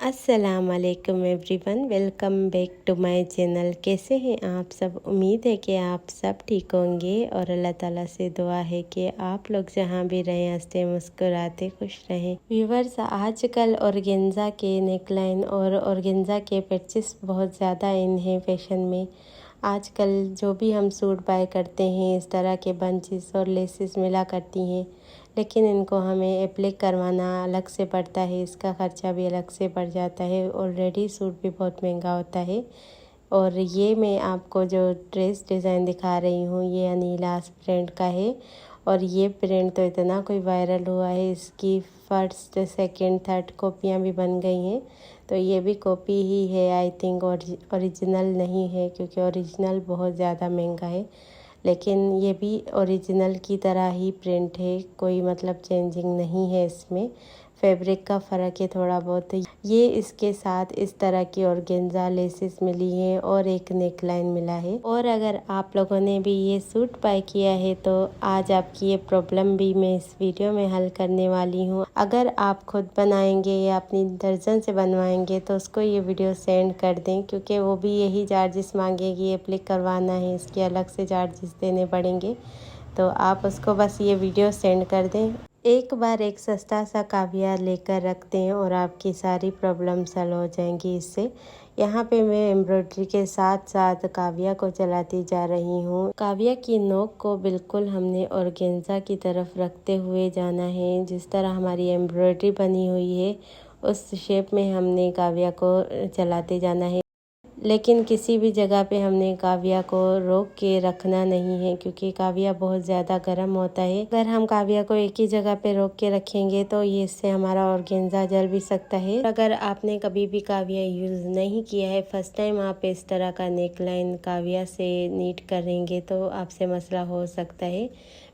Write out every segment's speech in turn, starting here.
अस्सलाम वालेकुम everyone, welcome back to my channel. कैसे हैं आप सब? उम्मीद है कि आप सब ठीक होंगे और अल्लाह ताला से दुआ है कि आप लोग जहां भी रहें हंसते मुस्कुराते खुश रहें। व्यूवर्स, आजकल ऑर्गेन्जा के नेकलाइन और ऑर्गेन्जा के पैचेस बहुत ज़्यादा इन हैं फैशन में। आजकल जो भी हम सूट बाय करते हैं इस तरह के बंचेस और लेसेस मिला करती हैं, लेकिन इनको हमें एप्लिक करवाना अलग से पड़ता है, इसका ख़र्चा भी अलग से पड़ जाता है। ऑलरेडी सूट भी बहुत महंगा होता है। और ये मैं आपको जो ड्रेस डिज़ाइन दिखा रही हूँ ये अनीलास प्रिंट का है। और ये प्रिंट तो इतना कोई वायरल हुआ है, इसकी फर्स्ट सेकंड थर्ड कॉपियाँ भी बन गई हैं। तो ये भी कॉपी ही है आई थिंक, ओरिजिनल नहीं है क्योंकि ओरिजिनल बहुत ज़्यादा महंगा है। लेकिन ये भी ओरिजिनल की तरह ही प्रिंट है, कोई मतलब चेंजिंग नहीं है इसमें। फैब्रिक का फ़र्क है थोड़ा बहुत। ये इसके साथ इस तरह की ऑर्गेन्जा लेसेस मिली हैं और एक नेकलाइन मिला है। और अगर आप लोगों ने भी ये सूट बाय किया है तो आज आपकी ये प्रॉब्लम भी मैं इस वीडियो में हल करने वाली हूँ। अगर आप खुद बनाएंगे या अपनी दर्जन से बनवाएंगे तो उसको ये वीडियो सेंड कर दें, क्योंकि वो भी यही चार्जेस मांगेगी। एप्लिक करवाना है इसके अलग से चार्जेस देने पड़ेंगे। तो आप उसको बस ये वीडियो सेंड कर दें। एक बार एक सस्ता सा काविया लेकर रख दें और आपकी सारी प्रॉब्लम सॉल्व हो जाएंगी इससे। यहाँ पे मैं एम्ब्रॉयडरी के साथ साथ काविया को चलाती जा रही हूँ। काविया की नोक को बिल्कुल हमने ऑर्गेन्जा की तरफ रखते हुए जाना है। जिस तरह हमारी एम्ब्रॉयडरी बनी हुई है उस शेप में हमने काविया को चलाते जाना है। लेकिन किसी भी जगह पे हमने काविया को रोक के रखना नहीं है, क्योंकि काविया बहुत ज़्यादा गर्म होता है। अगर हम काविया को एक ही जगह पे रोक के रखेंगे तो ये इससे हमारा ऑर्गेन्जा जल भी सकता है। अगर आपने कभी भी काविया यूज़ नहीं किया है, फर्स्ट टाइम आप इस तरह का नेकलाइन काविया से नीट करेंगे तो आपसे मसला हो सकता है।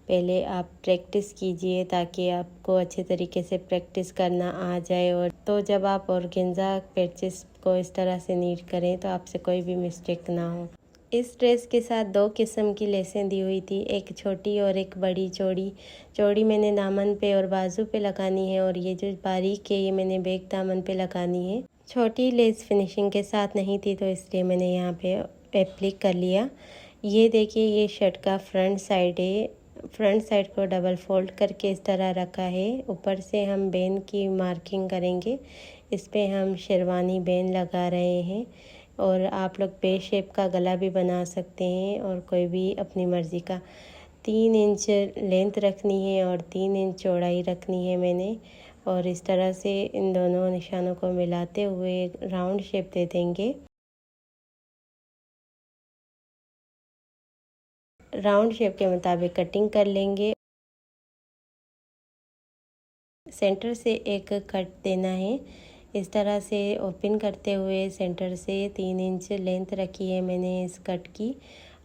पहले आप प्रैक्टिस कीजिए ताकि आपको अच्छे तरीके से प्रैक्टिस करना आ जाए। और तो जब आप ऑर्गेन्जा पैचेस को इस तरह से नीट करें तो आपसे कोई भी मिस्टेक ना हो। इस ड्रेस के साथ दो किस्म की लेसें दी हुई थी, एक छोटी और एक बड़ी चौड़ी। चौड़ी मैंने दामन पे और बाजू पे लगानी है और ये जो बारीक है ये मैंने बैक दामन पे लगानी है। छोटी लेस फिनिशिंग के साथ नहीं थी तो इसलिए मैंने यहाँ पे एप्लिक कर लिया। ये देखिए, ये शर्ट का फ्रंट साइड है। फ्रंट साइड को डबल फोल्ड करके इस तरह रखा है। ऊपर से हम बेन की मार्किंग करेंगे। इस पे हम शेरवानी बेन लगा रहे हैं। और आप लोग पे शेप का गला भी बना सकते हैं और कोई भी अपनी मर्ज़ी का। 3 इंच लेंथ रखनी है और 3 इंच चौड़ाई रखनी है मैंने। और इस तरह से इन दोनों निशानों को मिलाते हुए राउंड शेप दे देंगे। राउंड शेप के मुताबिक कटिंग कर लेंगे। सेंटर से एक कट देना है। इस तरह से ओपन करते हुए सेंटर से 3 इंच लेंथ रखी है मैंने इस कट की।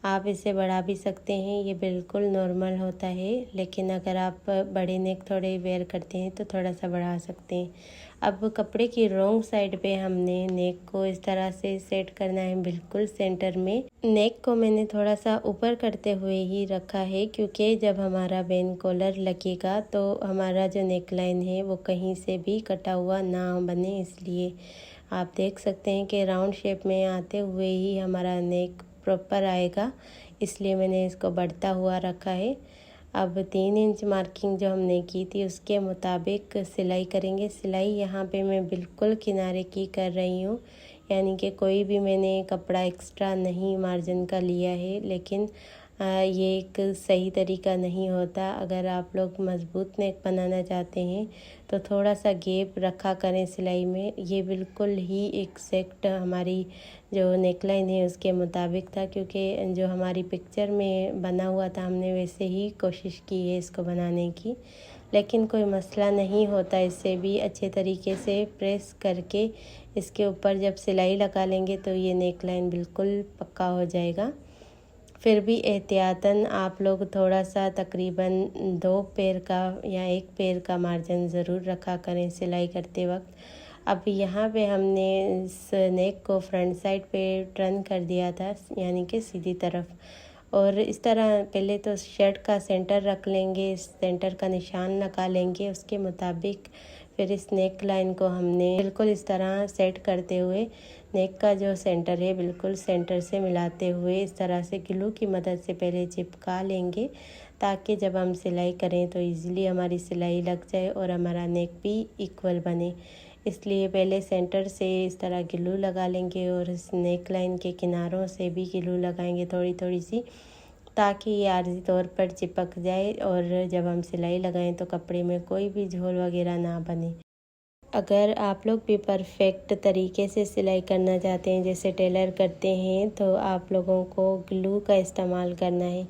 आप इसे बढ़ा भी सकते हैं, ये बिल्कुल नॉर्मल होता है। लेकिन अगर आप बड़े नेक थोड़े वेयर करते हैं तो थोड़ा सा बढ़ा सकते हैं। अब कपड़े की रॉन्ग साइड पे हमने नेक को इस तरह से सेट करना है, बिल्कुल सेंटर में। नेक को मैंने थोड़ा सा ऊपर करते हुए ही रखा है, क्योंकि जब हमारा बेन कॉलर लगेगा तो हमारा जो नेकलाइन है वो कहीं से भी कटा हुआ ना बने। इसलिए आप देख सकते हैं कि राउंड शेप में आते हुए ही हमारा नेक प्रॉपर आएगा, इसलिए मैंने इसको बढ़ता हुआ रखा है। अब 3 इंच मार्किंग जो हमने की थी उसके मुताबिक सिलाई करेंगे। सिलाई यहाँ पे मैं बिल्कुल किनारे की कर रही हूँ, यानी कि कोई भी मैंने कपड़ा एक्स्ट्रा नहीं मार्जिन का लिया है। लेकिन ये एक सही तरीका नहीं होता। अगर आप लोग मज़बूत नेक बनाना चाहते हैं तो थोड़ा सा गैप रखा करें सिलाई में। ये बिल्कुल ही एग्जैक्ट हमारी जो नेकलाइन है उसके मुताबिक था, क्योंकि जो हमारी पिक्चर में बना हुआ था हमने वैसे ही कोशिश की है इसको बनाने की। लेकिन कोई मसला नहीं होता, इससे भी अच्छे तरीके से प्रेस करके इसके ऊपर जब सिलाई लगा लेंगे तो ये नेकलाइन बिल्कुल पक्का हो जाएगा। फिर भी एहतियातन आप लोग थोड़ा सा तकरीबन 2 पैर का या 1 पैर का मार्जिन ज़रूर रखा करें सिलाई करते वक्त। अब यहाँ पे हमने इस नेक को फ्रंट साइड पे टर्न कर दिया था, यानी कि सीधी तरफ। और इस तरह पहले तो शर्ट का सेंटर रख लेंगे, सेंटर का निशान लगा लेंगे, उसके मुताबिक फिर इस नेक लाइन को हमने बिल्कुल इस तरह सेट करते हुए नेक का जो सेंटर है बिल्कुल सेंटर से मिलाते हुए इस तरह से ग्लू की मदद से पहले चिपका लेंगे, ताकि जब हम सिलाई करें तो इजीली हमारी सिलाई लग जाए और हमारा नेक भी इक्वल बने। इसलिए पहले सेंटर से इस तरह ग्लू लगा लेंगे और इस नेक लाइन के किनारों से भी ग्लू लगाएंगे थोड़ी थोड़ी सी, ताकि ये आर्जी तौर पर चिपक जाए और जब हम सिलाई लगाएं तो कपड़े में कोई भी झोल वगैरह ना बने। अगर आप लोग भी परफेक्ट तरीके से सिलाई करना चाहते हैं जैसे टेलर करते हैं, तो आप लोगों को ग्लू का इस्तेमाल करना है।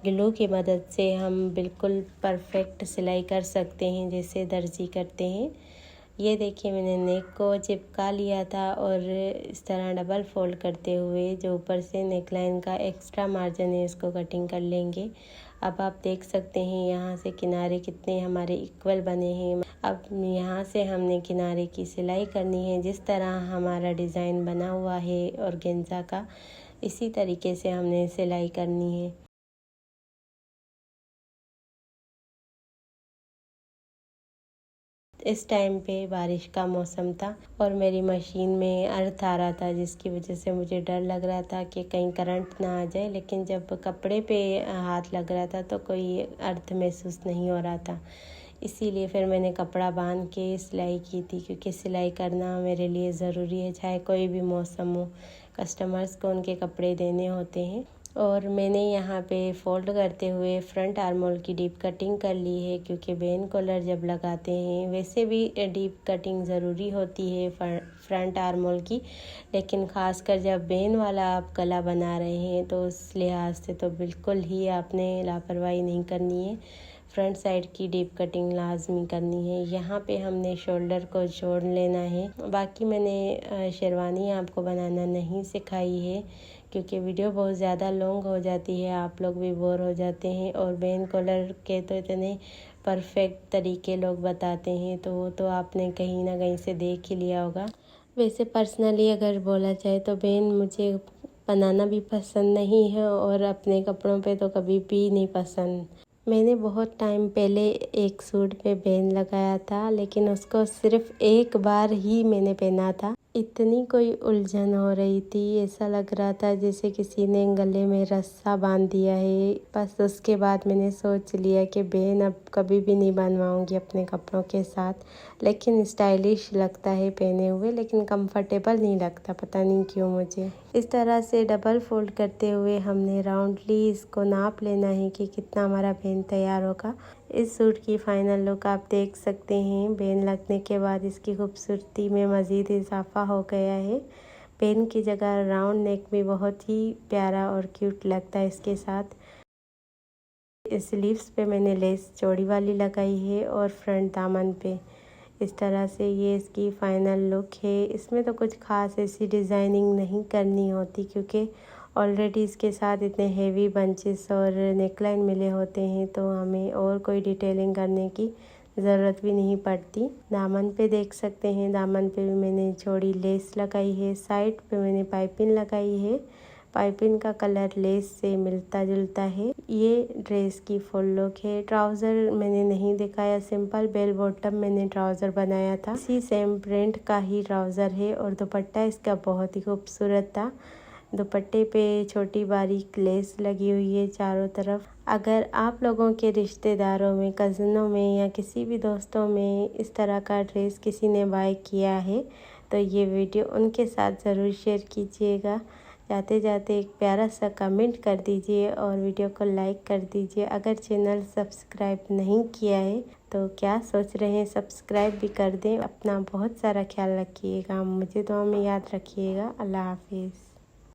ग्लू की मदद से हम बिल्कुल परफेक्ट सिलाई कर सकते हैं जैसे दर्जी करते हैं। ये देखिए मैंने नेक को चिपका लिया था और इस तरह डबल फोल्ड करते हुए जो ऊपर से नेक लाइन का एक्स्ट्रा मार्जिन है इसको कटिंग कर लेंगे। अब आप देख सकते हैं यहाँ से किनारे कितने हमारे इक्वल बने हैं। अब यहाँ से हमने किनारे की सिलाई करनी है जिस तरह हमारा डिज़ाइन बना हुआ है ऑर्गेन्जा का, इसी तरीके से हमने सिलाई करनी है। इस टाइम पे बारिश का मौसम था और मेरी मशीन में अर्थ आ रहा था, जिसकी वजह से मुझे डर लग रहा था कि कहीं करंट ना आ जाए। लेकिन जब कपड़े पे हाथ लग रहा था तो कोई अर्थ महसूस नहीं हो रहा था, इसीलिए फिर मैंने कपड़ा बांध के सिलाई की थी, क्योंकि सिलाई करना मेरे लिए ज़रूरी है चाहे कोई भी मौसम हो। कस्टमर्स को उनके कपड़े देने होते हैं। और मैंने यहाँ पे फोल्ड करते हुए फ्रंट आर्मोल की डीप कटिंग कर ली है, क्योंकि बेन कॉलर जब लगाते हैं वैसे भी डीप कटिंग ज़रूरी होती है फ्रंट आर्मोल की, लेकिन ख़ासकर जब बेन वाला आप गला बना रहे हैं तो उस लिहाज से तो बिल्कुल ही आपने लापरवाही नहीं करनी है। फ्रंट साइड की डीप कटिंग लाजमी करनी है। यहाँ पे हमने शोल्डर को जोड़ लेना है। बाकी मैंने शेरवानी आपको बनाना नहीं सिखाई है, क्योंकि वीडियो बहुत ज़्यादा लॉन्ग हो जाती है, आप लोग भी बोर हो जाते हैं। और बेन कॉलर के तो इतने परफेक्ट तरीके लोग बताते हैं, तो वो तो आपने कहीं ना कहीं से देख ही लिया होगा। वैसे पर्सनली अगर बोला जाए तो बेन मुझे बनाना भी पसंद नहीं है और अपने कपड़ों पे तो कभी भी नहीं पसंद। मैंने बहुत टाइम पहले एक सूट पे बेन लगाया था, लेकिन उसको सिर्फ एक बार ही मैंने पहना था। इतनी कोई उलझन हो रही थी, ऐसा लग रहा था जैसे किसी ने गले में रस्सा बांध दिया है। बस उसके बाद मैंने सोच लिया कि बेन अब कभी भी नहीं बनवाऊंगी अपने कपड़ों के साथ। लेकिन स्टाइलिश लगता है पहने हुए, लेकिन कंफर्टेबल नहीं लगता, पता नहीं क्यों मुझे। इस तरह से डबल फोल्ड करते हुए हमने राउंडली इसको नाप लेना है कि कितना हमारा बेन तैयार होगा। इस सूट की फाइनल लुक आप देख सकते हैं। बेन लगने के बाद इसकी खूबसूरती में मज़ीद इजाफा हो गया है। बेन की जगह राउंड नेक भी बहुत ही प्यारा और क्यूट लगता है इसके साथ। स्लीव्स पे मैंने लेस चौड़ी वाली लगाई है और फ्रंट दामन पे इस तरह से ये इसकी फ़ाइनल लुक है। इसमें तो कुछ ख़ास ऐसी डिज़ाइनिंग नहीं करनी होती, क्योंकि ऑलरेडी इसके साथ इतने हेवी बंचेस और नेकलाइन मिले होते हैं, तो हमें और कोई डिटेलिंग करने की ज़रूरत भी नहीं पड़ती। दामन पे देख सकते हैं, दामन पे भी मैंने चौड़ी लेस लगाई है। साइड पे मैंने पाइपिंग लगाई है। पाइपिंग का कलर लेस से मिलता जुलता है। ये ड्रेस की फुल लुक है। ट्राउज़र मैंने नहीं दिखाया, सिंपल बेल बॉटम मैंने ट्राउज़र बनाया था। इसी सेम प्रिंट का ही ट्राउज़र है और दुपट्टा इसका बहुत ही खूबसूरत था। दुपट्टे पे छोटी बारीक लेस लगी हुई है चारों तरफ। अगर आप लोगों के रिश्तेदारों में, कज़नों में या किसी भी दोस्तों में इस तरह का ड्रेस किसी ने बाय किया है तो ये वीडियो उनके साथ ज़रूर शेयर कीजिएगा। जाते जाते एक प्यारा सा कमेंट कर दीजिए और वीडियो को लाइक कर दीजिए। अगर चैनल सब्सक्राइब नहीं किया है तो क्या सोच रहे हैं, सब्सक्राइब भी कर दें। अपना बहुत सारा ख्याल रखिएगा, मुझे दुआ में याद रखिएगा। अल्लाह हाफिज़।